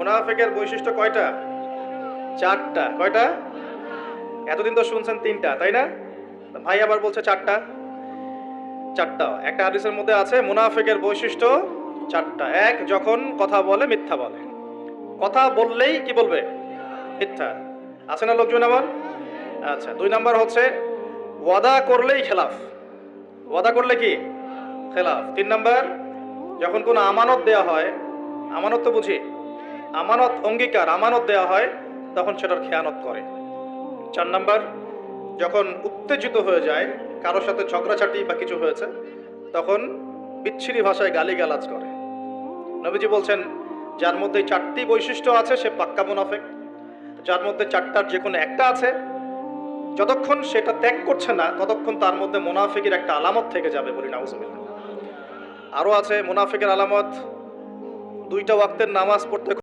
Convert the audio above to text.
মুনাফিকের বৈশিষ্ট্য কয়টা? চারটা। কয়টা? এতদিন তো শুনছেন তিনটা, তাই না? ভাই আবার বলছে চারটা। চারটা। একটা হাদিসের মধ্যে আছে মুনাফিকের বৈশিষ্ট্য চারটা। এক, যখন কথা বলে মিথ্যা বলে। কথা বললেই কি বলবে? মিথ্যা। আছে না লোকজন এমন? আচ্ছা, দুই নাম্বার হচ্ছে ওয়াদা করলেই খেলাফ। ওয়াদা করলে কি? খেলাফ। তিন নাম্বার, যখন কোনো আমানত দেয়া হয়, আমানত তো বুঝি, আমানত অঙ্গীকার, আমানত দেয়া হয়, তখন সেটার খেয়ানত করে। চার নাম্বার, যখন উত্তেজিত হয়ে যায়, কারোর সাথে ঝগড়াঝাটি বা কিছু হয়েছে, তখন বিচ্ছিরি ভাষায় গালিগালাজ করে। নবীজি বলছেন, যার মধ্যে এই চারটি বৈশিষ্ট্য আছে সে পাক্কা মুনাফিক। যার মধ্যে চারটার যে কোনো একটা আছে, যতক্ষণ সেটা ত্যাগ করছে না ততক্ষণ তার মধ্যে মুনাফিকের একটা আলামত থেকে যাবে, বলি নাউজুবিল্লাহ। আরো আছে মুনাফিকের আলামত, দুইটা ওয়াক্তের নামাজ পড়তে